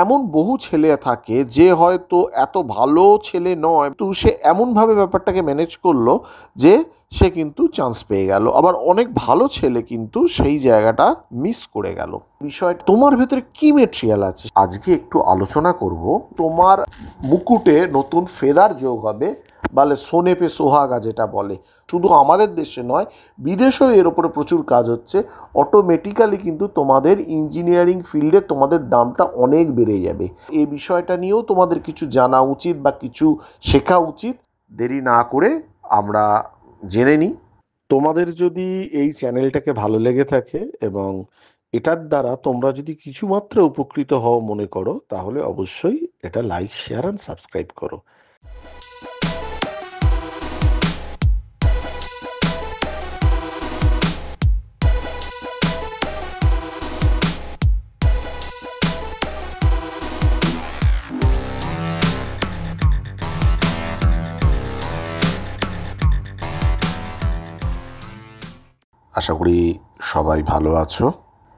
এমন বহু ছেলে থাকে যে হয়তো এত ভালো ছেলে নয়, তো সে এমনভাবে ব্যাপারটাকে ম্যানেজ করলো যে সে কিন্তু চান্স পেয়ে গেল। আবার অনেক ভালো ছেলে কিন্তু সেই জায়গাটা মিস করে গেল। বিষয়টা তোমার ভেতরে কি মেটেরিয়াল আছে আজকে একটু আলোচনা করব। তোমার মুকুটে নতুন ফেদার যোগ হবে, বলে সোনে পে সোহাগা যেটা বলে। শুধু আমাদের দেশে নয়, বিদেশেও এর ওপরে প্রচুর কাজ হচ্ছে। অটোমেটিক্যালি কিন্তু তোমাদের ইঞ্জিনিয়ারিং ফিল্ডে তোমাদের দামটা অনেক বেড়ে যাবে। এই বিষয়টা নিয়েও তোমাদের কিছু জানা উচিত বা কিছু শেখা উচিত। দেরি না করে আমরা জেনে নিই। তোমাদের যদি এই চ্যানেলটাকে ভালো লেগে থাকে এবং এটার দ্বারা তোমরা যদি কিছুমাত্র উপকৃত হও মনে করো, তাহলে অবশ্যই এটা লাইক, শেয়ার অ্যান্ড সাবস্ক্রাইব করো। আশা করি সবাই ভালো আছো।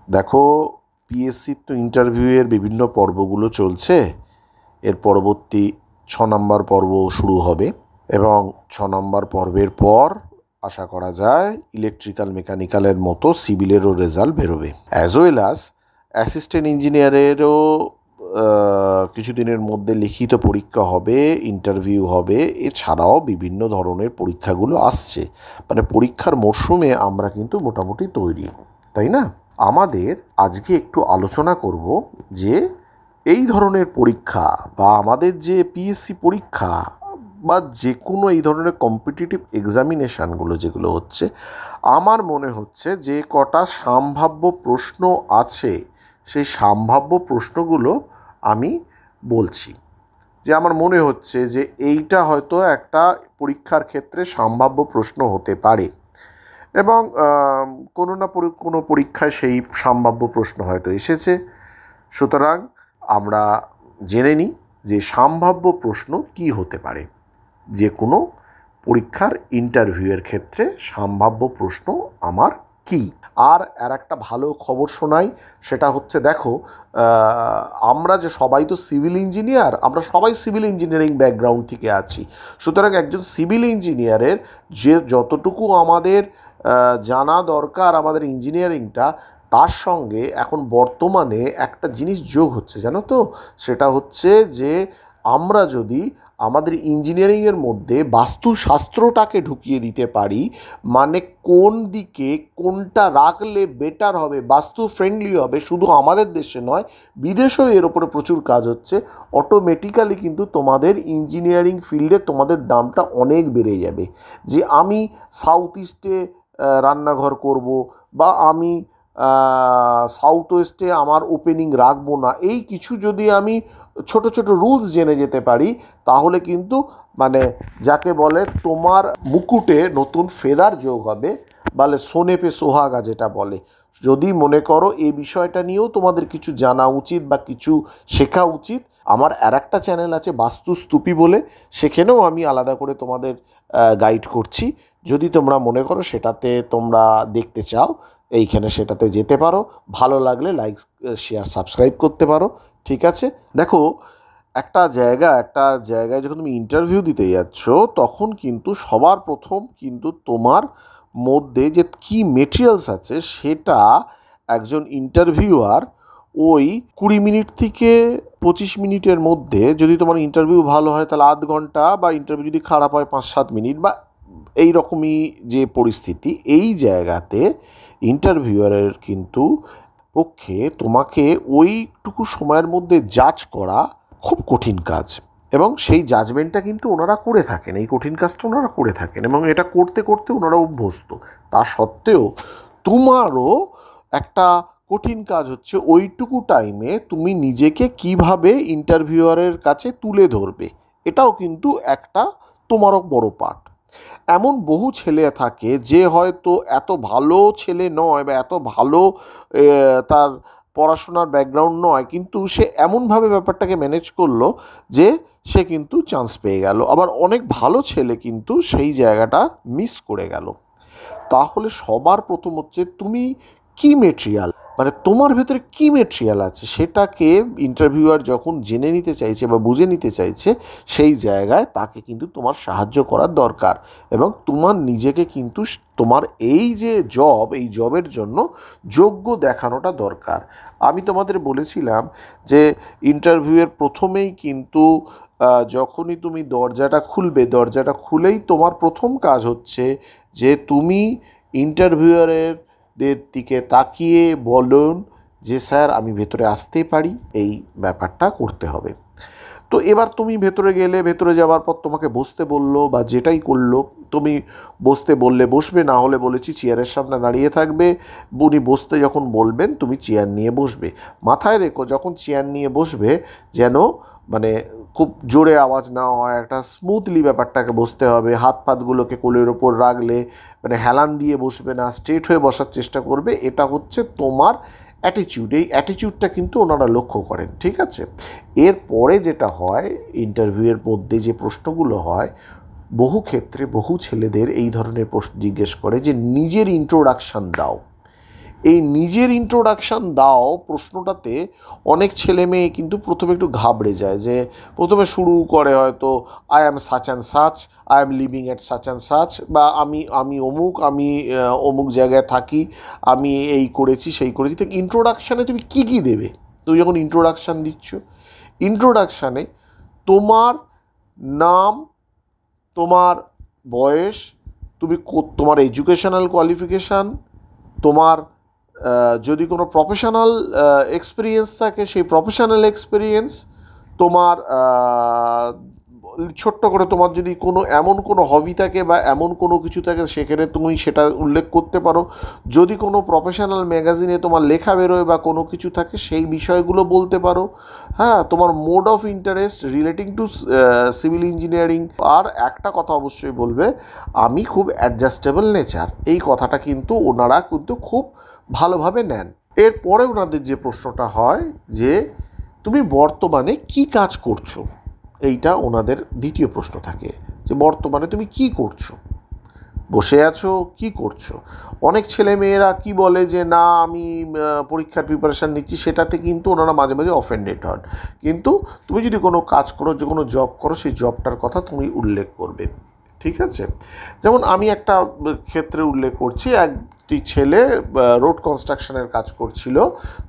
দেখো, পিএসসির তো ইন্টারভিউয়ের বিভিন্ন পর্বগুলো চলছে। এর পরবর্তী 6 নম্বর পর্ব শুরু হবে এবং 6 নম্বর পর্বের পর আশা করা যায় ইলেকট্রিক্যাল মেকানিক্যালের মতো সিভিলেরও রেজাল্ট বেরোবে। অ্যাজ ওয়েল অ্যাজ অ্যাসিস্ট্যান্ট ইঞ্জিনিয়ারেরও কিছুদিনের মধ্যে লিখিত পরীক্ষা হবে, ইন্টারভিউ হবে। এছাড়াও বিভিন্ন ধরনের পরীক্ষাগুলো আসছে। মানে পরীক্ষার মরশুমে আমরা কিন্তু মোটামুটি তৈরি, তাই না? আমাদের আজকে একটু আলোচনা করব যে এই ধরনের পরীক্ষা বা আমাদের যে পিএসসি পরীক্ষা বা যে কোনো এই ধরনের কম্পিটিটিভ এক্সামিনেশানগুলো যেগুলো হচ্ছে, আমার মনে হচ্ছে যে কটা সম্ভাব্য প্রশ্ন আছে সেই সম্ভাব্য প্রশ্নগুলো আমি বলছি। যে আমার মনে হচ্ছে যে এইটা হয়তো একটা পরীক্ষার ক্ষেত্রে সম্ভাব্য প্রশ্ন হতে পারে এবং কোনো না কোনো পরীক্ষায় সেই সম্ভাব্য প্রশ্ন হয়তো এসেছে। সুতরাং আমরা জেনে নিই যে সম্ভাব্য প্রশ্ন কি হতে পারে। যে কোনো পরীক্ষার ইন্টারভিউয়ের ক্ষেত্রে সম্ভাব্য প্রশ্ন আমার কি। আর একটা ভালো খবর শোনাই, সেটা হচ্ছে দেখো, আমরা যে সবাই তো সিভিল ইঞ্জিনিয়ার, আমরা সবাই সিভিল ইঞ্জিনিয়ারিং ব্যাকগ্রাউন্ড থেকে আছি। সুতরাং একজন সিভিল ইঞ্জিনিয়ারের যে যতটুকু আমাদের জানা দরকার আমাদের ইঞ্জিনিয়ারিংটা, তার সঙ্গে এখন বর্তমানে একটা জিনিস যোগ হচ্ছে, জানো তো? সেটা হচ্ছে যে আমরা যদি আমাদের ইঞ্জিনিয়ারিংয়ের মধ্যে বাস্তুশাস্ত্রটাকে ঢুকিয়ে দিতে পারি, মানে কোন দিকে কোনটা রাখলে বেটার হবে, বাস্তু ফ্রেন্ডলি হবে, শুধু আমাদের দেশে নয় বিদেশেও এর ওপরে প্রচুর কাজ হচ্ছে। অটোমেটিক্যালি কিন্তু তোমাদের ইঞ্জিনিয়ারিং ফিল্ডে তোমাদের দামটা অনেক বেড়ে যাবে। যে আমি সাউথ ইস্টে রান্নাঘর করব বা আমি সাউথ ওয়েস্টে আমার ওপেনিং রাখবো না, এই কিছু যদি আমি ছোট ছোট রুলস জেনে যেতে পারি, তাহলে কিন্তু মানে যাকে বলে তোমার মুকুটে নতুন ফেদার যোগ হবে, বলে সোনে পে সোহাগা যেটা বলে। যদি মনে করো এই বিষয়টা নিয়েও তোমাদের কিছু জানা উচিত বা কিছু শেখা উচিত, আমার একটা চ্যানেল আছে বাস্তুস্তূপী বলে, সেখানেও আমি আলাদা করে তোমাদের গাইড করছি। যদি তোমরা মনে করো সেটাতে তোমরা দেখতে চাও, এইখানে সেটাতে যেতে পারো। ভালো লাগলে লাইক, শেয়ার, সাবস্ক্রাইব করতে পারো। ঠিক আছে? দেখো, একটা জায়গায় যখন তুমি ইন্টারভিউ দিতে যাচ্ছ, তখন কিন্তু সবার প্রথম কিন্তু তোমার মধ্যে যে কী মেটেরিয়ালস আছে সেটা একজন ইন্টারভিউয়ার ওই 20 মিনিট থেকে 25 মিনিটের মধ্যে, যদি তোমার ইন্টারভিউ ভালো হয় তাহলে আধ ঘন্টা, বা ইন্টারভিউ যদি খারাপ হয় 5-7 মিনিট, বা এই রকমই যে পরিস্থিতি, এই জায়গাতে ইন্টারভিউয়ারের কিন্তু পক্ষে তোমাকে ওইটুকু সময়ের মধ্যে জাজ করা খুব কঠিন কাজ। এবং সেই জাজমেন্টটা কিন্তু ওনারা করে থাকেন, এই কঠিন কাজটা ওনারা করে থাকেন এবং এটা করতে করতে ওনারা অভ্যস্ত। তা সত্ত্বেও তোমারও একটা কঠিন কাজ হচ্ছে ওইটুকু টাইমে তুমি নিজেকে কিভাবে ইন্টারভিউয়ারের কাছে তুলে ধরবে। এটাও কিন্তু একটা তোমারও বড় পার্ট। এমন বহু ছেলে থাকে যে হয়তো এত ভালো ছেলে নয় বা এত ভালো তার পড়াশোনার ব্যাকগ্রাউন্ড নয়, কিন্তু সে এমনভাবে ব্যাপারটাকে ম্যানেজ করলো যে সে কিন্তু চান্স পেয়ে গেল। আবার অনেক ভালো ছেলে কিন্তু সেই জায়গাটা মিস করে গেল। তাহলে সবার প্রথম হচ্ছে তুমি কি মেটেরিয়াল, মানে তোমার ভেতরে কী মেটেরিয়াল আছে সেটাকে ইন্টারভিউয়ার যখন জেনে নিতে চাইছে বা বুঝে নিতে চাইছে, সেই জায়গায় তাকে কিন্তু তোমার সাহায্য করার দরকার। এবং তোমার নিজেকে কিন্তু তোমার এই যে জব, এই জবের জন্য যোগ্য দেখানোটা দরকার। আমি তোমাদের বলেছিলাম যে ইন্টারভিউয়ের প্রথমেই কিন্তু যখনই তুমি দরজাটা খুলবে, দরজাটা খুলেই তোমার প্রথম কাজ হচ্ছে যে তুমি ইন্টারভিউয়ারের দিকে তাকিয়ে বলুন যে স্যার আমি ভেতরে আসতে পারি, এই ব্যাপারটা করতে হবে। তো এবার তুমি ভেতরে গেলে, ভেতরে যাওয়ার পর তোমাকে বসতে বললো বা যেটাই করলো, তুমি বসতে বললে বসবে, না হলে বলেছি চেয়ারের সামনে দাঁড়িয়ে থাকবে। উনি বসতে যখন বলবেন তুমি চেয়ার নিয়ে বসবে। মাথায় রেখো যখন চেয়ার নিয়ে বসবে যেন মানে খুব জোরে আওয়াজ না হয়, একটা স্মুথলি ব্যাপারটাকে বসতে হবে। হাত পাতগুলোকে কোলের ওপর রাখলে মানে হেলান দিয়ে বসবে না, স্ট্রেট হয়ে বসার চেষ্টা করবে। এটা হচ্ছে তোমার অ্যাটিটিউড। এই অ্যাটিটিউডটা কিন্তু ওনারা লক্ষ্য করেন, ঠিক আছে? এরপরে যেটা হয়, ইন্টারভিউয়ের মধ্যে যে প্রশ্নগুলো হয়, বহু ক্ষেত্রে বহু ছেলেদের এই ধরনের প্রশ্ন জিজ্ঞেস করে যে নিজের ইন্ট্রোডাকশান দাও। এই নিজের ইন্ট্রোডাকশান দাও প্রশ্নটাতে অনেক ছেলে মেয়ে কিন্তু প্রথমে একটু ঘাবড়ে যায়। যে প্রথমে শুরু করে হয়তো I am such and such, I am leaving at such and such, বা আমি অমুক, আমি অমুক জায়গায় থাকি, আমি এই করেছি সেই করেছি। তো ইন্ট্রোডাকশানে তুমি কী কী দেবে? তুমি যখন ইন্ট্রোডাকশান দিচ্ছ, ইন্ট্রোডাকশানে তোমার নাম, তোমার বয়স, তোমার এডুকেশনাল কোয়ালিফিকেশান, তোমার যদি কোনো প্রফেশনাল এক্সপিরিয়েন্স থাকে সেই প্রফেশনাল এক্সপিরিয়েন্স, তোমার ছোট্ট করে তোমার যদি কোনো এমন কোনো হবি থাকে বা এমন কোনো কিছু থাকে সেখানে তুমি সেটা উল্লেখ করতে পারো। যদি কোনো প্রফেশনাল ম্যাগাজিনে তোমার লেখা বেরোয় বা কোনো কিছু থাকে সেই বিষয়গুলো বলতে পারো। হ্যাঁ, তোমার mode of interest relating to civil engineering. আর একটা কথা অবশ্যই বলবে, আমি খুব অ্যাডজাস্টেবল নেচার। এই কথাটা কিন্তু ওনারা কিন্তু খুব ভালোভাবে নেন। এরপরে ওনাদের যে প্রশ্নটা হয় যে তুমি বর্তমানে কি কাজ করছো, এইটা ওনাদের দ্বিতীয় প্রশ্ন থাকে যে বর্তমানে তুমি কি করছো, বসে আছো, কি করছো। অনেক ছেলে মেয়েরা কি বলে যে না আমি পরীক্ষার প্রিপারেশান নিচ্ছি, সেটাতে কিন্তু ওনারা মাঝে মাঝে অফেন্ডেড হন। কিন্তু তুমি যদি কোনো কাজ করো, যে কোনো জব করো, সেই জবটার কথা তুমি উল্লেখ করবে, ঠিক আছে? যেমন আমি একটা ক্ষেত্রে উল্লেখ করছি, একটি ছেলে রোড কনস্ট্রাকশনের কাজ করছিল।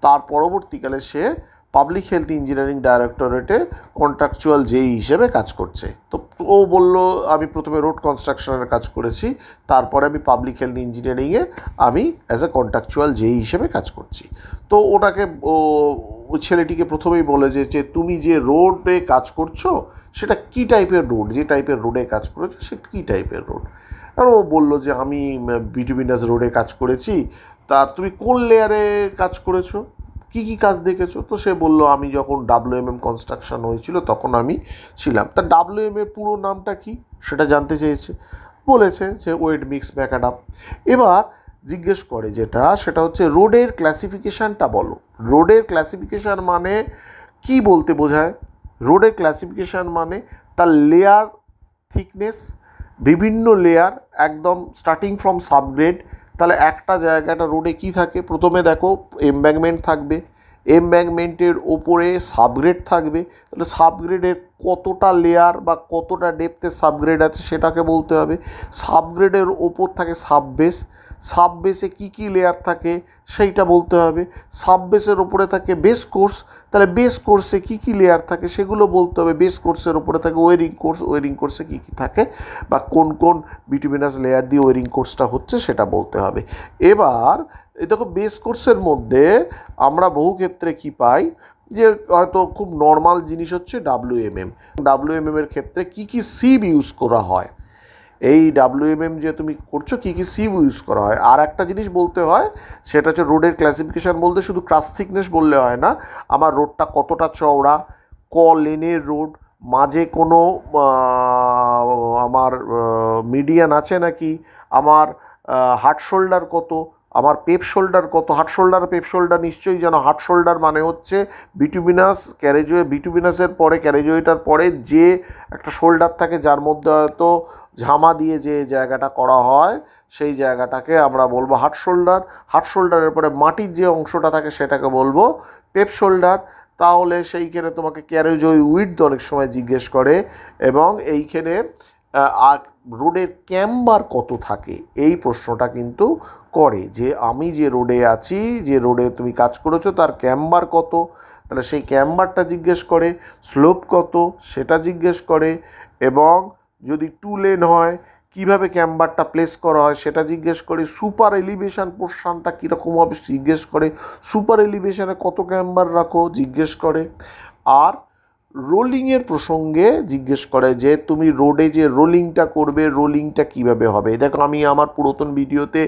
তার পরবর্তীকালে সে পাবলিক হেলথ ইঞ্জিনিয়ারিং ডাইরেক্টরেটে কন্ট্রাকচুয়াল জেই হিসেবে কাজ করছে। তো ও বলল আমি প্রথমে রোড কনস্ট্রাকশনের কাজ করেছি, তারপরে আমি পাবলিক হেলথ ইঞ্জিনিয়ারিংয়ে আমি অ্যাজ এ কন্ট্রাকচুয়াল জেই হিসেবে কাজ করছি। তো ওটাকে ওই ছেলেটিকে প্রথমেই বলে যে তুমি যে রোডে কাজ করছো সেটা কী টাইপের রোড, যে টাইপের রোডে কাজ করেছো সে কী টাইপের রোড। আর ও বললো যে আমি বিটুমিনাস রোডে কাজ করেছি। তার তুমি কোন লেয়ারে কাজ করেছো, কী কী কাজ দেখেছো? তো সে বলল আমি যখন WMM কনস্ট্রাকশন হয়েছিল তখন আমি ছিলাম। তা WMM এর পুরো নামটা কি সেটা জানতে চেয়েছে। বলেছে যে ওয়েট মিক্স ম্যাকাডাম। এবার জিজ্ঞেস করে যেটা, সেটা হচ্ছে রোডের ক্লাসিফিকেশানটা বলো। রোডের ক্লাসিফিকেশান মানে কি বলতে বোঝায়? রোডের ক্লাসিফিকেশান মানে তার লেয়ার থিকনেস, বিভিন্ন লেয়ার, একদম স্টার্টিং ফ্রম সাবগ্রেড। তাহলে একটা জায়গাটা রোডে কি থাকে, প্রথমে দেখো এমব্যাঙ্কমেন্ট থাকবে, এমব্যাঙ্কমেন্টের ওপরে সাবগ্রেড থাকবে। তাহলে সাবগ্রেডের কতটা লেয়ার বা কতটা ডেপথের সাবগ্রেড আছে সেটাকে বলতে হবে। সাবগ্রেডের ওপর থাকে সাববেস, সাববেসে কী কী লেয়ার থাকে সেইটা বলতে হবে। সাববেসের ওপরে থাকে বেস কোর্স, তাহলে বেস কোর্সে কী কী লেয়ার থাকে সেগুলো বলতে হবে। বেস কোর্সের ওপরে থাকে ওয়েরিং কোর্স, ওয়েরিং কোর্সে কী কী থাকে বা কোন কোন বিটুমিনাস লেয়ার দিয়ে ওয়েরিং কোর্সটা হচ্ছে সেটা বলতে হবে। এবার এই দেখো বেস কোর্সের মধ্যে আমরা বহু ক্ষেত্রে কি পাই যে হয়তো খুব নর্মাল জিনিস হচ্ছে WMM এর ক্ষেত্রে কী কী সিব ইউজ করা হয়, এই WMM যে তুমি করছো কী কী সিব ইউজ করা হয়। আর একটা জিনিস বলতে হয়, সেটা হচ্ছে রোডের ক্লাসিফিকেশান বলতে শুধু ক্রাস থিকনেস বললে হয় না, আমার রোডটা কতটা চওড়া, লেনের রোড, মাঝে কোনো আমার মিডিয়ান আছে নাকি, আমার হার্ড শোল্ডার কত, আমার পেপ শোল্ডার কত, হার্ট শোল্ডার পেপ শোল্ডার নিশ্চয়ই জানো। হার্ট শোল্ডার মানে হচ্ছে বিটুমিনাস ক্যারেজওয়ে, বিটুমিনাসের পরে ক্যারেজওয়েটার পরে যে একটা শোল্ডার থাকে যার মধ্যে হয়তো ঝামা দিয়ে যে জায়গাটা করা হয় সেই জায়গাটাকে আমরা বলবো হার্ট শোল্ডার। হার্ট শোল্ডারের পরে মাটির যে অংশটা থাকে সেটাকে বলবো পেপ শোল্ডার। তাহলে সেইখানে তোমাকে ক্যারেজওয়ে উইডথ অনেক সময় জিজ্ঞেস করে, এবং এইখানে রোডের ক্যাম্বার কত থাকে এই প্রশ্নটা কিন্তু করে, যে আমি যে রোডে আছি, যে রোডে তুমি কাজ করেছো তার ক্যাম্বার কত, তাহলে সেই ক্যাম্বারটা জিজ্ঞেস করে, স্লোপ কত সেটা জিজ্ঞেস করে, এবং যদি 2 লেন হয় কীভাবে ক্যাম্বারটা প্লেস করা হয় সেটা জিজ্ঞেস করে, সুপার এলিভেশন পোর্শনটা কীরকম হবে জিজ্ঞেস করে, সুপার এলিভেশনে কত ক্যাম্বার রাখো জিজ্ঞেস করে, আর রোলিংয়ের প্রসঙ্গে জিজ্ঞেস করে যে তুমি রোডে যে রোলিংটা করবে রোলিংটা কিভাবে হবে। দেখো আমি আমার পুরাতন ভিডিওতে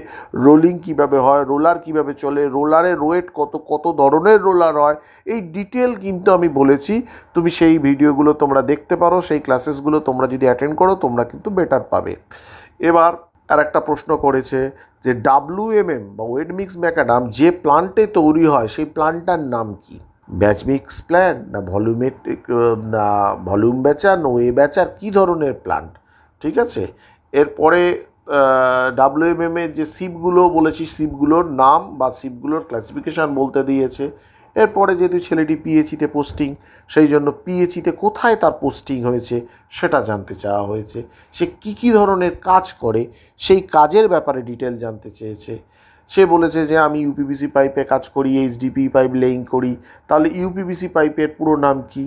রোলিং কিভাবে হয়, রোলার কিভাবে চলে, রোলারের ওয়েট কত, কত ধরনের রোলার হয়, এই ডিটেল কিন্তু আমি বলেছি। তুমি সেই ভিডিওগুলো তোমরা দেখতে পারো, সেই ক্লাসেসগুলো তোমরা যদি অ্যাটেন্ড করো তোমরা কিন্তু বেটার পাবে। এবার আর একটা প্রশ্ন করেছে যে WMM বা ওয়েট মিক্স ম্যাকাডাম যে প্লান্টে তৈরি হয় সেই প্লান্টটার নাম কি? ব্যাচ মিক্স প্ল্যান্ট না ভলিউম ব্যাচার না ওয়ে ব্যাচার, কী ধরনের প্লান্ট? ঠিক আছে। এরপরে WMM এর যে শিপগুলো বলেছি শিপগুলোর নাম বা শিপগুলোর ক্লাসিফিকেশান বলতে দিয়েছে। এরপরে যেহেতু ছেলেটি পিএইচিতে পোস্টিং, সেই জন্য পিএইচিতে কোথায় তার পোস্টিং হয়েছে সেটা জানতে চাওয়া হয়েছে। সে কী ধরনের কাজ করে সেই কাজের ব্যাপারে ডিটেল জানতে চেয়েছে। সে বলেছে যে আমি ইউপিভিসি পাইপে কাজ করি, এইচডিপি পাইপ লেইং করি। তাহলে ইউপিভিসি পাইপের পুরো নাম কি?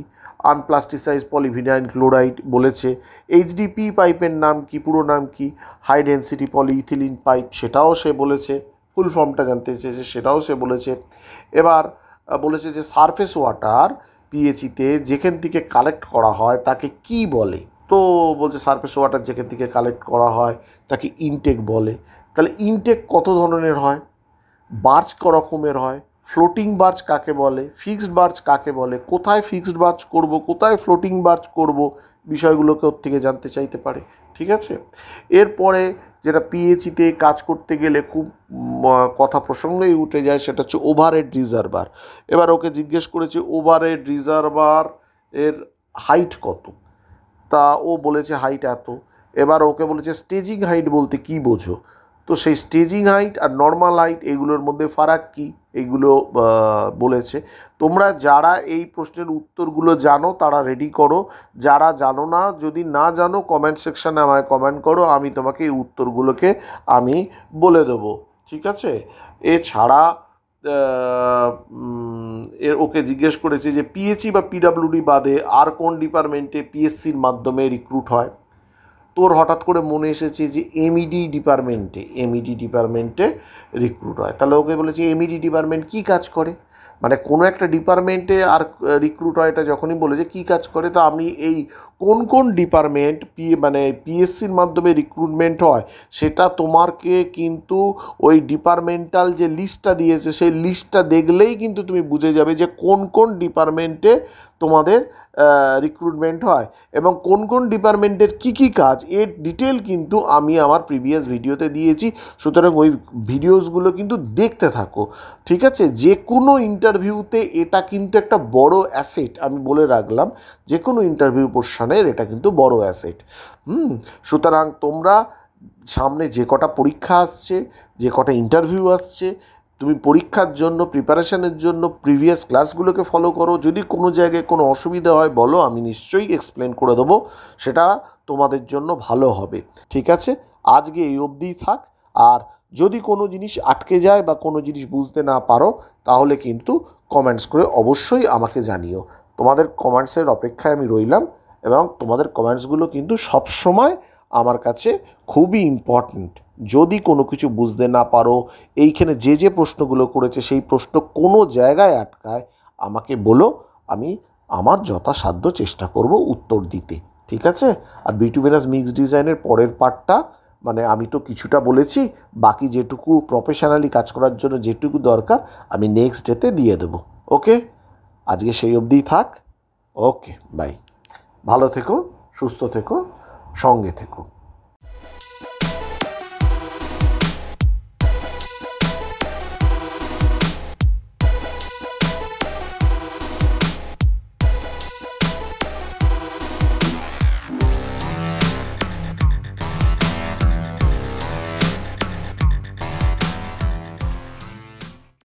আনপ্লাস্টিসাইজ পলিভিনাইল ক্লোরাইড বলেছে। এইচডিপি পাইপের নাম কি, পুরো নাম কি? হাই ডেন্সিটি পলিইথিলিন পাইপ, সেটাও সে বলেছে। ফুল ফর্মটা জানতে চেয়েছে সেটাও সে বলেছে। এবার বলেছে যে সারফেস ওয়াটার পিএইচিতে যেখান থেকে কালেক্ট করা হয় তাকে কি বলে? তো বলছে সারফেস ওয়াটার যেখান থেকে কালেক্ট করা হয় তাকে ইনটেক বলে। তাহলে ইনটেক কত ধরনের হয়, বার্চ ক রকমের হয়, ফ্লোটিং বার্চ কাকে বলে, ফিক্সড বার্চ কাকে বলে, কোথায় ফিক্সড বার্চ করব, কোথায় ফ্লোটিং বার্চ করব, বিষয়গুলোকে ওর থেকে জানতে চাইতে পারে। ঠিক আছে। এরপরে যেটা পিএইচিতে কাজ করতে গেলে খুব কথা প্রসঙ্গেই উঠে যায় সেটা হচ্ছে ওভারহেড রিজার্ভার। এবার ওকে জিজ্ঞেস করেছে ওভারহেড রিজার্ভার এর হাইট কত, তা ও বলেছে হাইট এত। এবার ওকে বলেছে স্টেজিং হাইট বলতে কি বোঝো, তো সেই স্টেজিং হাইট আর নর্মাল হাইট এগুলোর মধ্যে ফারাক কী এইগুলো বলেছে। তোমরা যারা এই প্রশ্নের উত্তরগুলো জানো তারা রেডি করো, যারা জানো না, যদি না জানো কমেন্ট সেকশানে আমায় কমেন্ট করো, আমি তোমাকে এই উত্তরগুলোকে আমি বলে দেবো। ঠিক আছে। এছাড়া ওকে জিজ্ঞেস করেছে যে পিএইচি বা পিডাব্লিউডি বাদে আর কোন ডিপার্টমেন্টে পিএসসির মাধ্যমে রিক্রুট হয়। তোর হঠাৎ করে মনে এসেছে যে এমইডি ডিপার্টমেন্টে রিক্রুট হয়। তাহলে ওকে বলেছে এমইডি ডিপার্টমেন্ট কী কাজ করে, মানে কোনো একটা ডিপার্টমেন্টে আর রিক্রুট হয়, এটা যখনই বলে যে কী কাজ করে, তো আমি এই কোন কোন ডিপার্টমেন্ট মানে পিএসসির মাধ্যমে রিক্রুটমেন্ট হয় সেটা তোমাকে কিন্তু ওই ডিপার্টমেন্টাল যে লিস্টটা দিয়েছে সেই লিস্টটা দেখলেই কিন্তু তুমি বুঝে যাবে যে কোন কোন ডিপার্টমেন্টে তোমাদের রিক্রুটমেন্ট হয় এবং কোন কোন ডিপার্টমেন্টের কী কী কাজ, এর ডিটেল কিন্তু আমি আমার প্রিভিয়াস ভিডিওতে দিয়েছি। সুতরাং ওই ভিডিওসগুলো কিন্তু দেখতে থাকো। ঠিক আছে। যে কোনো ইন্টারভিউতে এটা কিন্তু একটা বড় অ্যাসেট, আমি বলে রাখলাম, যে কোনো ইন্টারভিউ পোর্শনের এটা কিন্তু বড় অ্যাসেট। সুতরাং তোমরা সামনে যে কটা পরীক্ষা আসছে, যে কটা ইন্টারভিউ আসছে, তুমি পরীক্ষার জন্য প্রিপারেশানের জন্য প্রিভিয়াস ক্লাসগুলোকে ফলো করো। যদি কোনো জায়গায় কোনো অসুবিধা হয় বলো, আমি নিশ্চয়ই এক্সপ্লেন করে দেবো, সেটা তোমাদের জন্য ভালো হবে। ঠিক আছে। আজকে এই অবধিই থাক। আর যদি কোনো জিনিস আটকে যায় বা কোনো জিনিস বুঝতে না পারো তাহলে কিন্তু কমেন্টস করে অবশ্যই আমাকে জানিও। তোমাদের কমেন্টসের অপেক্ষায় আমি রইলাম এবং তোমাদের কমেন্টসগুলো কিন্তু সবসময় আমার কাছে খুবই ইম্পর্ট্যান্ট। যদি কোনো কিছু বুঝতে না পারো, এইখানে যে যে প্রশ্নগুলো করেছে সেই প্রশ্ন কোনো জায়গায় আটকায়, আমাকে বলো, আমি আমার যথাসাধ্য চেষ্টা করব উত্তর দিতে। ঠিক আছে। আর বিটুমিনাস মিক্স ডিজাইনের পরের পার্টটা, মানে আমি তো কিছুটা বলেছি, বাকি যেটুকু প্রফেশনালি কাজ করার জন্য যেটুকু দরকার আমি নেক্সট ডেতে দিয়ে দেবো। ওকে। আজকে সেই অবধিই থাক। ওকে, বাই। ভালো থেকো, সুস্থ থেকো, সঙ্গে থেকো।